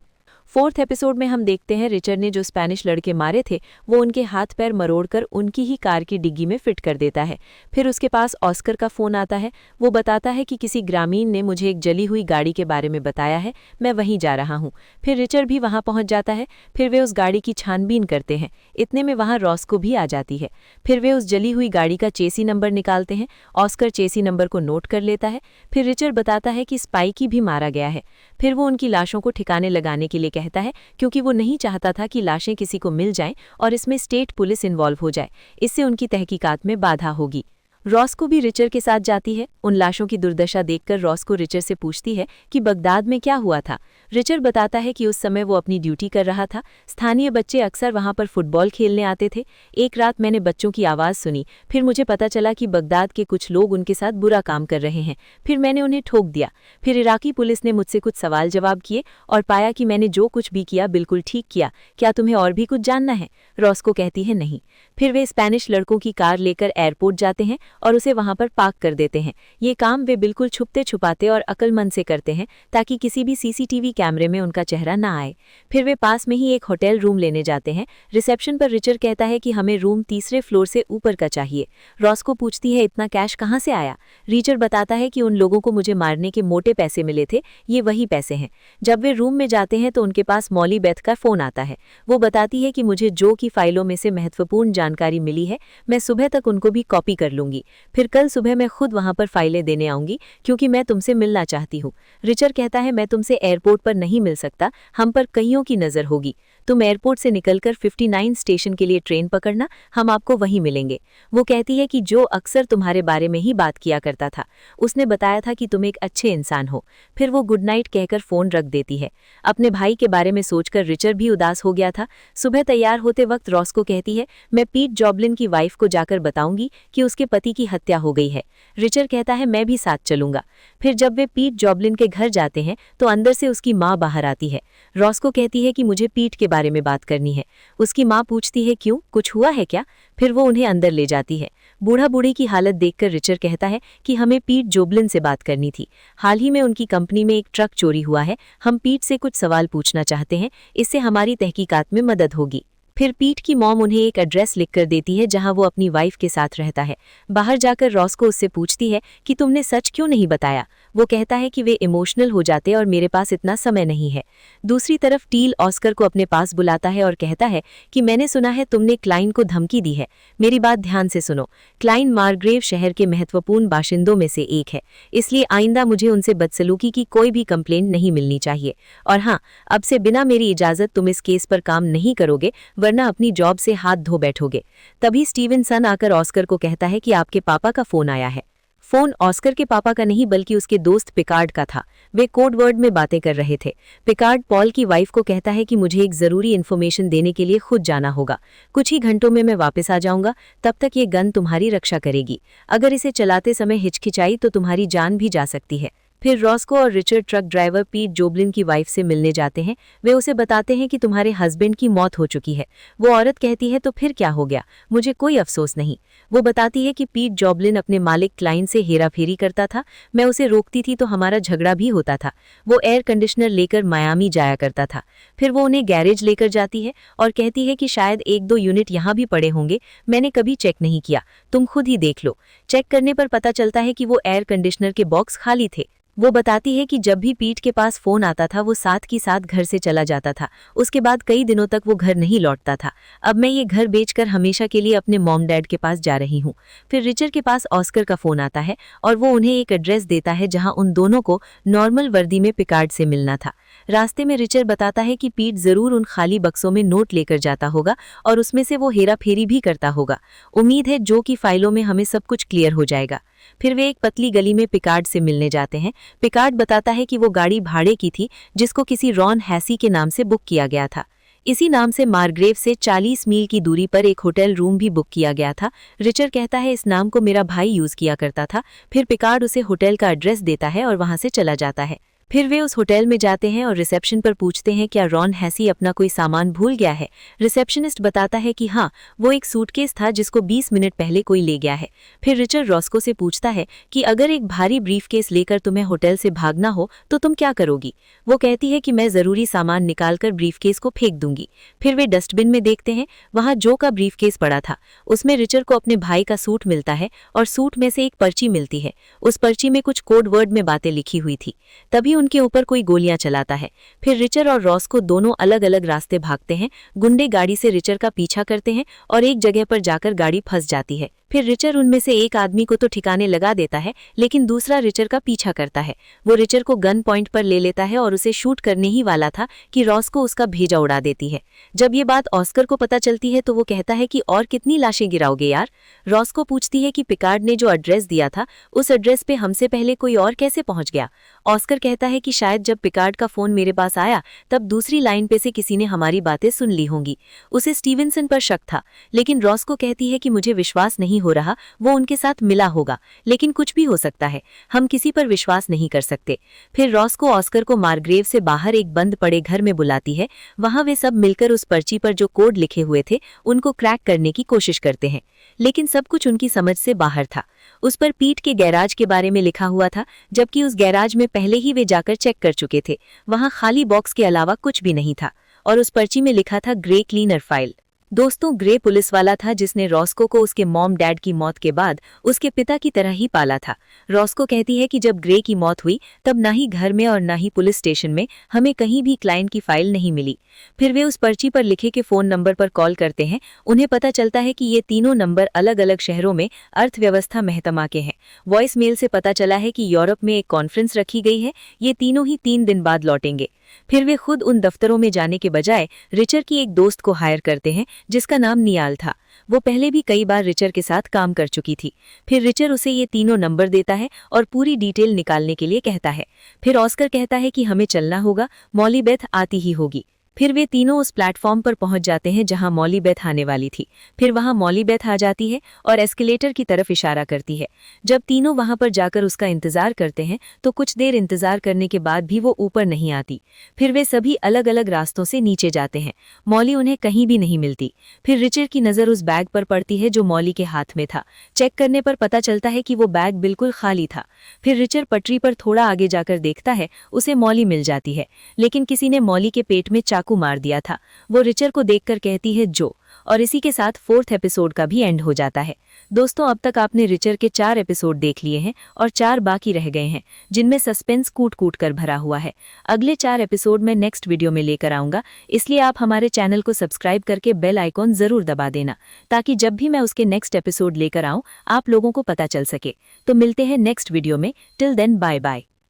4th एपिसोड में हम देखते हैं रिचर्ड ने जो स्पेनिश लड़के मारे थे वो उनके हाथ पैर मरोड़कर उनकी ही कार की डिग्गी में फिट कर देता है। फिर उसके पास ऑस्कर का फोन आता है। वो बताता है कि किसी ग्रामीण ने मुझे एक जली हुई गाड़ी के बारे में बताया है, मैं वहीं जा रहा हूँ। फिर रिचर्ड भी वहां पहुंच जाता है। फिर वे उस गाड़ी की छानबीन करते हैं। इतने में वहां रॉस्को भी आ जाती है। फिर वे उस जली हुई गाड़ी का चेसी नंबर निकालते हैं। ऑस्कर चेसी नंबर को नोट कर लेता है। फिर रिचर्ड बताता है कि स्पाइकी भी मारा गया है। फिर वो उनकी लाशों को ठिकाने लगाने के लिए कहता है, क्योंकि वो नहीं चाहता था कि लाशें किसी को मिल जाएं और इसमें स्टेट पुलिस इन्वॉल्व हो जाए। इससे उनकी तहकीकात में बाधा होगी। रॉस्को भी रिचर्ड के साथ जाती है। उन लाशों की दुर्दशा देखकर रॉस्को रिचर्ड से पूछती है कि बगदाद में क्या हुआ था। रिचर्ड बताता है कि उस समय वो अपनी ड्यूटी कर रहा था। स्थानीय बच्चे अक्सर वहां पर फुटबॉल खेलने आते थे। एक रात मैंने बच्चों की आवाज़ सुनी। फिर मुझे पता चला कि बगदाद के कुछ लोग उनके साथ बुरा काम कर रहे हैं। फिर मैंने उन्हें ठोक दिया। फिर इराकी पुलिस ने मुझसे कुछ सवाल जवाब किए और पाया कि मैंने जो कुछ भी किया बिल्कुल ठीक किया। क्या तुम्हें और भी कुछ जानना है? रॉस्को कहती है नहीं। फिर वे स्पेनिश लड़कों की कार लेकर एयरपोर्ट जाते हैं और उसे वहां पर पार्क कर देते हैं। ये काम वे बिल्कुल छुपते छुपाते और अक्लमंद से करते हैं ताकि किसी भी सीसीटीवी कैमरे में उनका चेहरा ना आए। फिर वे पास में ही एक होटल रूम लेने जाते हैं। रिसेप्शन पर रिचर्ड कहता है कि हमें रूम 3रे फ्लोर से ऊपर का चाहिए। रॉस्को पूछती है इतना कैश कहाँ से आया? रिचर्ड बताता है कि उन लोगों को मुझे मारने के मोटे पैसे मिले थे, ये वही पैसे हैं। जब वे रूम में जाते हैं तो उनके पास मॉली बेथ का फोन आता है। वो बताती है कि मुझे जो की फाइलों में से महत्वपूर्ण जानकारी मिली है, मैं सुबह तक उनको भी कॉपी कर लूंगी। फिर कल सुबह मैं खुद वहां पर फाइलें देने आऊंगी क्योंकि मैं तुमसे मिलना चाहती हूँ। रिचर्ड कहता है मैं तुमसे एयरपोर्ट पर नहीं मिल सकता, हम पर कईयों की नजर होगी। तुम एयरपोर्ट से निकलकर 59 स्टेशन के लिए ट्रेन पकड़ना, हम आपको वहीं मिलेंगे। वो कहती है कि जो अक्सर तुम्हारे बारे में ही बात किया करता था, उसने बताया था कि तुम एक अच्छे इंसान हो। फिर वो गुड नाइट कहकर फोन रख देती है। अपने भाई के बारे में सोचकर रिचर्ड भी उदास हो गया था। सुबह तैयार होते वक्त रॉस्को कहती है मैं पीट जॉबलिन की वाइफ को जाकर बताऊंगी कि उसके पति की हत्या हो गई है। रिचर्ड कहता है मैं भी साथ चलूंगा। फिर जब वे पीट जॉबलिन के घर जाते हैं तो अंदर से उसकी माँ बाहर आती है। रॉस्को कहती है कि मुझे पीट के बारे में बात करनी है। उसकी माँ पूछती है क्यों, कुछ हुआ है क्या? फिर वो उन्हें अंदर ले जाती है। बूढ़ा बूढ़ी की हालत देखकर रिचर्ड कहता है कि हमें पीट जॉबलिन से बात करनी थी। हाल ही में उनकी कंपनी में एक ट्रक चोरी हुआ है, हम पीट से कुछ सवाल पूछना चाहते हैं, इससे हमारी तहकीकात में मदद होगी। फिर पीट की मॉम उन्हें एक एड्रेस लिखकर देती है जहां वो अपनी वाइफ के साथ रहता है। बाहर जाकर रॉस्को उससे पूछती है कि तुमने सच क्यों नहीं बताया? वो कहता है कि वे इमोशनल हो जाते और मेरे पास इतना समय नहीं है। दूसरी तरफ टील ऑस्कर को अपने पास बुलाता है और कहता है कि मैंने सुना है तुमने क्लाइन को धमकी दी है। मेरी बात ध्यान से सुनो। क्लाइन मार्ग्रेव शहर के महत्वपूर्ण बाशिंदों में से एक है, इसलिए आइंदा मुझे उनसे बदसलूकी की कोई भी कंप्लेंट नहीं मिलनी चाहिए। और हाँ, अब से बिना मेरी इजाजत तुम इस केस पर काम नहीं करोगे, वरना वरना अपनी जॉब से हाथ धो बैठोगे। तभी स्टीवनसन आकर ऑस्कर को कहता है कि आपके पापा का फोन आया है। फोन ऑस्कर के पापा का नहीं बल्कि उसके दोस्त पिकार्ड का था। वे कोड वर्ड में बातें कर रहे थे। पिकार्ड पॉल की वाइफ को कहता है कि मुझे एक जरूरी इन्फॉर्मेशन देने के लिए खुद जाना होगा। कुछ ही घंटों में मैं वापस आ जाऊंगा, तब तक ये गन तुम्हारी रक्षा करेगी। अगर इसे चलाते समय हिचकिचाई तो तुम्हारी जान भी जा सकती है। फिर रॉस्को और रिचर्ड ट्रक ड्राइवर पीट जोबलिन की वाइफ से मिलने जाते हैं। वे उसे बताते हैं कि तुम्हारे हस्बैंड की मौत हो चुकी है। वो औरत कहती है तो फिर क्या हो गया, मुझे कोई अफसोस नहीं। वो बताती है कि पीट जोबलिन अपने मालिक क्लाइन से हेराफेरी करता था। मैं उसे रोकती थी तो हमारा झगड़ा भी होता था। वो एयर कंडीशनर लेकर मायामी जाया करता था। फिर वो उन्हें गैरेज लेकर जाती है और कहती है कि शायद 1-2 यूनिट यहाँ भी पड़े होंगे, मैंने कभी चेक नहीं किया, तुम खुद ही देख लो। चेक करने पर पता चलता है कि वो एयर कंडीशनर के बॉक्स खाली थे। वो बताती है कि जब भी पीट के पास फोन आता था वो साथ की साथ घर से चला जाता था। उसके बाद कई दिनों तक वो घर नहीं लौटता था। अब मैं ये घर बेचकर हमेशा के लिए अपने मॉम डैड के पास जा रही हूँ। फिर रिचर्ड के पास ऑस्कर का फोन आता है और वो उन्हें एक एड्रेस देता है जहाँ उन दोनों को नॉर्मल वर्दी में पिकार्ड से मिलना था। रास्ते में रिचर्ड बताता है कि पीट जरूर उन खाली बक्सों में नोट लेकर जाता होगा और उसमें से वो हेराफेरी भी करता होगा। उम्मीद है जो की फाइलों में हमें सब कुछ क्लियर हो जाएगा। फिर वे एक पतली गली में पिकार्ड से मिलने जाते हैं। पिकार्ड बताता है कि वो गाड़ी भाड़े की थी जिसको किसी रॉन हैसी के नाम से बुक किया गया था। इसी नाम से मार्ग्रेव से 40 मील की दूरी पर एक होटल रूम भी बुक किया गया था। रिचर्ड कहता है इस नाम को मेरा भाई यूज किया करता था। फिर पिकार्ड उसे होटल का एड्रेस देता है और वहां से चला जाता है। फिर वे उस होटल में जाते हैं और रिसेप्शन पर पूछते हैं क्या रॉन हैसी अपना कोई सामान भूल गया है। रिसेप्शनिस्ट बताता है कि हाँ, वो एक सूटकेस था जिसको 20 मिनट पहले कोई ले गया है। फिर रिचर्ड रॉस्को से पूछता है कि अगर एक भारी ब्रीफकेस लेकर तुम्हें होटल से भागना हो तो तुम क्या करोगी। वो कहती है कि मैं जरूरी सामान निकालकर ब्रीफकेस को फेंक दूंगी। फिर वे डस्टबिन में देखते हैं, वहां जो का ब्रीफकेस पड़ा था। उसमें रिचर्ड को अपने भाई का सूट मिलता है और सूट में से एक पर्ची मिलती है। उस पर्ची में कुछ कोड वर्ड में बातें लिखी हुई थी। तभी उनके ऊपर कोई गोलियां चलाता है। फिर रिचर्ड और रॉस्को दोनों अलग अलग रास्ते भागते हैं। गुंडे गाड़ी से रिचर्ड का पीछा करते हैं और एक जगह पर जाकर गाड़ी फंस जाती है। फिर रिचर्ड उनमें से एक आदमी को तो ठिकाने लगा देता है, लेकिन दूसरा रिचर्ड का पीछा करता है। वो रिचर्ड को गन पॉइंट पर ले लेता है और उसे शूट करने ही वाला था कि रॉस्को उसका भेजा उड़ा देती है। जब ये बात ऑस्कर को पता चलती है तो वो कहता है कि और कितनी लाशें गिराओगे यार। रॉस्को पूछती है कि पिकार्ड ने जो एड्रेस दिया था उस एड्रेस पे हमसे पहले कोई और कैसे पहुंच गया। ऑस्कर कहता है कि शायद जब पिकार्ड का फोन मेरे पास आया तब दूसरी लाइन पे से किसी ने हमारी बातें सुन ली होंगी। उसे स्टीवनसन पर शक था, लेकिन रॉस्को कहती है कि मुझे विश्वास नहीं हो रहा, वो उनके साथ मिला होगा, लेकिन कुछ भी हो सकता है, हम किसी पर विश्वास नहीं कर सकते। फिर रॉस्को ऑस्कर को मार्ग्रेव से बाहर एक बंद पड़े घर में बुलाती है। वहां वे सब मिलकर उस पर्ची पर जो कोड लिखे हुए थे उनको क्रैक करने की कोशिश करते हैं, लेकिन सब कुछ उनकी समझ से बाहर था। उस पर पीट के गैराज के बारे में लिखा हुआ था, जबकि उस गैराज में पहले ही वे जाकर चेक कर चुके थे। वहां खाली बॉक्स के अलावा कुछ भी नहीं था और उस पर्ची में लिखा था ग्रे क्लीनर फाइल। दोस्तों, ग्रे पुलिस वाला था जिसने रॉस्को को उसके मॉम डैड की मौत के बाद उसके पिता की तरह ही पाला था। रॉस्को कहती है कि जब ग्रे की मौत हुई तब ना ही घर में और ना ही पुलिस स्टेशन में हमें कहीं भी क्लाइंट की फाइल नहीं मिली। फिर वे उस पर्ची पर लिखे के फोन नंबर पर कॉल करते हैं। उन्हें पता चलता है कि ये तीनों नंबर अलग अलग शहरों में अर्थव्यवस्था महकमा के हैं। वॉइस मेल से पता चला है कि यूरोप में एक कॉन्फ्रेंस रखी गई है, ये तीनों ही 3 दिन बाद लौटेंगे। फिर वे खुद उन दफ्तरों में जाने के बजाय रिचर्ड की एक दोस्त को हायर करते हैं जिसका नाम नियाल था। वो पहले भी कई बार रिचर्ड के साथ काम कर चुकी थी। फिर रिचर्ड उसे ये तीनों नंबर देता है और पूरी डिटेल निकालने के लिए कहता है। फिर ऑस्कर कहता है कि हमें चलना होगा, मॉली बेथ आती ही होगी। फिर वे तीनों उस प्लेटफॉर्म पर पहुंच जाते हैं जहां मॉली बेथ आने वाली थी। फिर वहां मॉली बेथ आ जाती है और एस्केलेटर की तरफ इशारा करती है। जब तीनों वहां पर जाकर उसका इंतजार करते हैं तो कुछ देर इंतजार करने के बाद भी वो ऊपर नहीं आती। फिर वे सभी अलग अलग रास्तों से नीचे जाते हैं। मॉली उन्हें कहीं भी नहीं मिलती। फिर रिचर्ड की नज़र उस बैग पर पड़ती है जो मॉली के हाथ में था। चेक करने पर पता चलता है कि वो बैग बिल्कुल खाली था। फिर रिचर्ड पटरी पर थोड़ा आगे जाकर देखता है, उसे मॉली मिल जाती है, लेकिन किसी ने मॉली के पेट में चाकू मार दिया था। वो रिचर्ड को देखकर कहती है जो, और इसी के साथ 4th एपिसोड का भी एंड हो जाता है। दोस्तों, अब तक आपने रिचर्ड के 4 एपिसोड देख लिए हैं और 4 बाकी रह गए हैं जिनमें सस्पेंस कूट कूट कर भरा हुआ है। अगले 4 एपिसोड मैं नेक्स्ट वीडियो में लेकर आऊंगा, इसलिए आप हमारे चैनल को सब्सक्राइब करके बेल आइकॉन जरूर दबा देना ताकि जब भी मैं उसके नेक्स्ट एपिसोड लेकर आऊं आप लोगों को पता चल सके। तो मिलते हैं नेक्स्ट वीडियो में। Till then bye bye.